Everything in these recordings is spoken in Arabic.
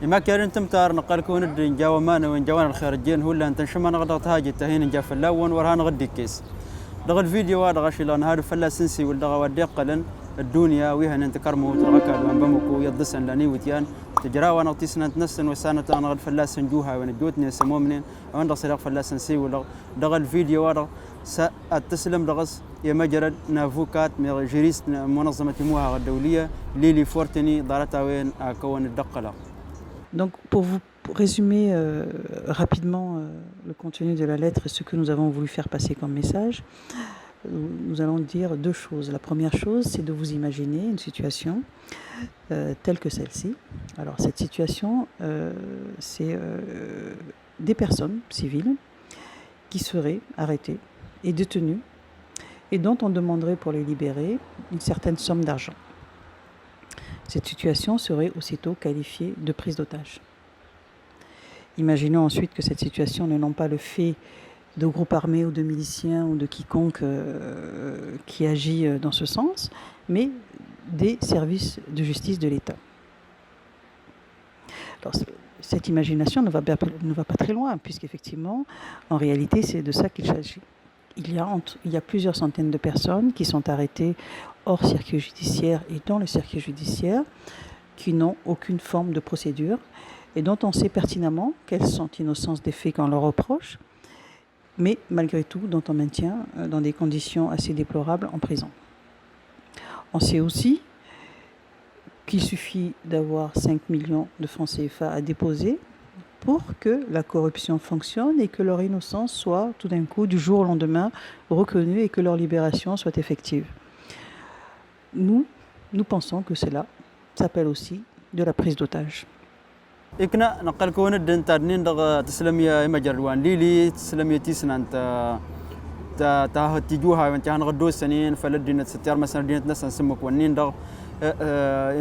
ما كان انتم تار نقال كون الدين جاومان وين جوان الخارجين هو اللي انت شما نغضغط هاجي تهين جا فلاون ورهان غدي كيس دغ الفيديو هذا غشي لان هذا فلا سنسي والدغ ودي قلن الدنيا ويها انت كرمو تركا بمكو يدسن لاني وتيان تجرا وانا تسنه تنسن وسانه انا غد فلا سنجوها وين جوتني سمو منين وين صراخ فلا سنسي ولا دغ الفيديو هذا سأتسلم دغس يا مجرد نافوكات جيريست منظمه موها الدوليه ليلي فورتني دارتها وين كون الدقله. Donc, pour vous résumer rapidement le contenu de la lettre et ce que nous avons voulu faire passer comme message, nous allons dire deux choses. La première chose, c'est de vous imaginer une situation telle que celle-ci. Alors, cette situation, c'est des personnes civiles qui seraient arrêtées et détenues et dont on demanderait pour les libérer une certaine somme d'argent. Cette situation serait aussitôt qualifiée de prise d'otage. Imaginons ensuite que cette situation n'est non pas le fait de groupes armés ou de miliciens ou de quiconque qui agit dans ce sens, mais des services de justice de l'État. Alors, cette imagination ne va pas très loin, puisqu'effectivement, en réalité, c'est de ça qu'il s'agit. Il y a plusieurs centaines de personnes qui sont arrêtées hors circuit judiciaire et dans le circuit judiciaire, qui n'ont aucune forme de procédure et dont on sait pertinemment qu'elles sont innocentes des faits qu'on leur reproche, mais malgré tout dont on maintient dans des conditions assez déplorables en prison. On sait aussi qu'il suffit d'avoir 5 millions de francs CFA à déposer pour que la corruption fonctionne et que leur innocence soit tout d'un coup, du jour au lendemain, reconnue et que leur libération soit effective. Nous pensons que cela s'appelle aussi de la prise d'otage. إكنا نقل كون الدين تادنين دغ تسلمية مجروان ليلي تسلمية تيسنا أنت تجوها وأنت هنغدو سنين فلدينا ستيار مثلا دينا ناس نسمك ونين دغ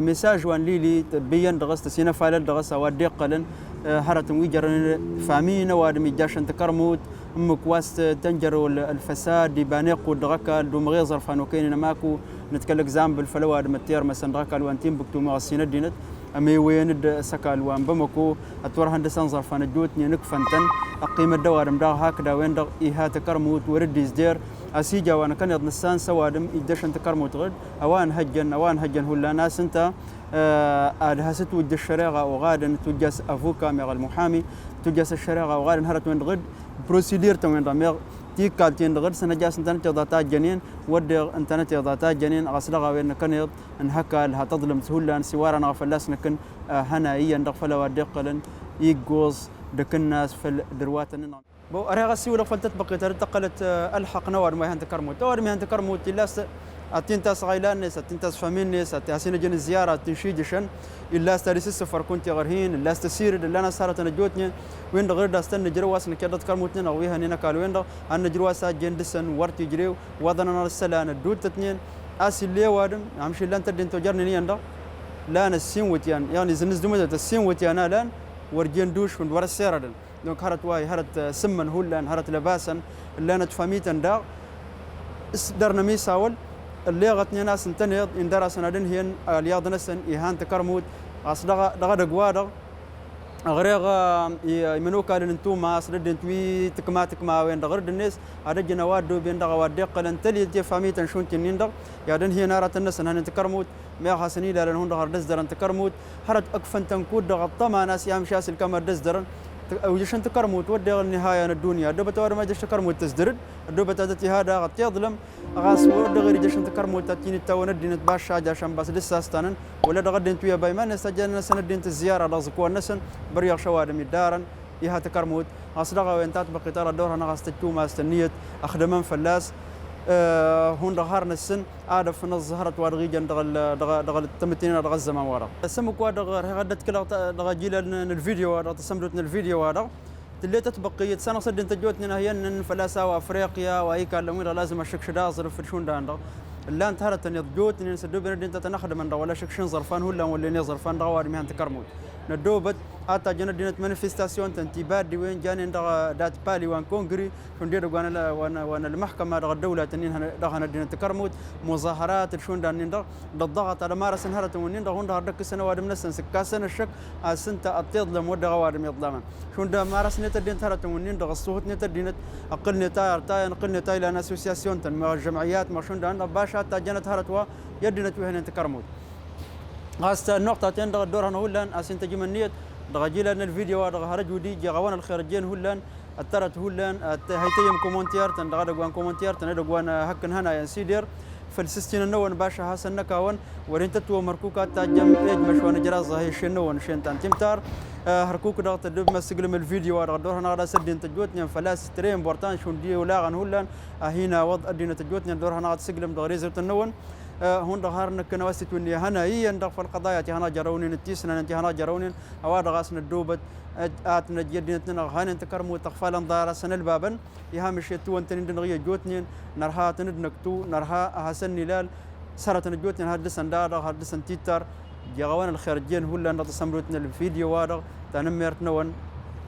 مساج وان ليلي تبين دغ تسينا فايل دغ سواد قلن هرت ويجر فامين وادم جاش أنت كرموت أمك واست تنجر الفساد يبانيق ودغكا دوم غير ظرفان وكين ماكو نتكلم زام بالفلواد متير مثلا دغكا وانتين بكتو مغسينا دينت أمي وين سكال وان بمكو أتوره هندسان ظرفان الجوتني نكفنتن أقيم الدوار مدار هكذا وين دغ إيها تكرموت ورد يزدير أسيجا وأنا كان يضنسان سوادم يدش أنت كرموت غد أوان هجن هلا ناس أنت هست ود الشريعة وغادن تجس أفوكا مع المحامي تجس الشريعة وغادن هرت وين غد بروسيدير توين رميغ تيك كالتين غد سنة جاس أنت تضاطات جنين ودغ أنت تضاطات جنين غسلغا وين كان يض انهكا لها تظلم سهولا سوارا نغفلاس نكن هنا إيا ندغفلا ودقلا يجوز دك الناس في الدروات النظام بو أريغا سيولا فلتتبقي ترتقلت ألحق نوار ما هنتكرموت توار ما هنتكرموت إلاس أتين تاس غيلانيس أتين تاس فامينيس أتين جن الزيارة تنشيجشن إلا استريس السفر كنت غرهين إلا استسير إلا أنا صارت نجوتني وين غير داستن جرواس نكيد تكرموتني نغويها نينا قال وين أن جرواسات جندسن ورتي جريو وضنا السلان الدود تتنين أسي اللي وادم أمشي لان تدين تجرني نيندا لان السين وتيان يعني زنز دمجة السين وتيانا لان ورجين دوش ورا السيردن دونك هرت واي هرت سمن هولان هرت لباسا لان تفاميتن دا درنا ميساول اللي غتني ناس انتنيض ان درس ندن هين الياض نسن ايهان تكرموت اصدغ دغوا غريغ يمنوكا لنتوما اصدد انتوي تكما وين دغرد الناس ادجنا وادو بين دغ وادق لنتلي تي فاميتن شونت نيندر يادن هي نارت الناس هن تكرموت ما حسني لان هون دغر دزدرن تكرموت هرت اكفن تنكود دغ طما ناس يام شاس الكاميرا دزدرن وجشن تكرموت ودغ النهايه الدنيا دبت ور ما جش تكرموت تزدرد دبت تاتي هذا غت يظلم غاس ودغ جشن تكرموت تاتين تاون دينت باشا جاشن بس لسه استنن ولا دغ دينت ويا بايمان سجلنا سنه دينت الزياره لازكو نسن بريغ شوادم الدارن يها تكرموت اصدغ وين تطبق ترى دورها نغاس تكوما استنيت اخدمن فلاس هون دغهرنا السن عاد في الظهرت وارغيجن دغ التمتين دغ الزمان ورا سمك ودغ غدت كلا دغ جيل الفيديو هذا تسمرتنا الفيديو هذا اللي تتبقي سنه صد انت جوتنا هي فلاسه وافريقيا وايكا لميرا لازم الشكش دا صرف شون دا لا انت هرت ان جوتني نسدو بين انت تنخدم من ولا شكشن ظرفان ولا ظرفان دوار مهن تكرموت ندوبت حتى جنا دينت مانيفستاسيون تنتيبات دي وين جاني دات بالي وان كونغري شندير وانا المحكمه دغ الدوله تنين دغنا دينت كرموت مظاهرات شون دان دغ الضغط على مارس نهرت ونين دغ هند هردك سنه وادم نسن سكاسن الشك سنت اطيض لم ودغ وادم يضلم شون دا مارس نت دينت هرت ونين دغ الصوت نت دينت اقل نتاير تاين اقل نتاير لان اسوسياسيون تن الجمعيات ما شون دان باشا تا جنت هرت و يدينت وهن تكرموت هسه النقطه تندغ الدور هنا هولان اسنت جمنيت دغجيلا الفيديو دغ هرج ودي جاوان الخارجين هولان الترت هولان هيتيم كومونتير تندغ كومونتير تندغ هكن هنا ينسيدر فالسستين النون باشا حسن نكاون ورينت تو مركوكات تاجم ايج مشوان جراز هي شنون شين تنتمتار هركوك دغ تدب مسجلم الفيديو دغ دور هنا سدين تجوتني فلاس ترين بورتان شون دي ولاغن هولان هنا وضع دين تجوتني دور هنا سجلم دغ ريزر النون هون ظهرنا كنواست وني هنا هي ندخ في القضايا هنا جرونين التيسنا انت هنا جرونين اواد غاسنا الدوبت اتنا جديتنا هان انت كرمو تخفالا دار سن البابن يهامش يتو انت ندغي جوتنين نرها تندنكتو نرها حسن نلال سرت نجوتنين هادسن دار هادسن تيتر جاوان الخارجين هولا نتصمرتنا الفيديو وادغ تنمرتنا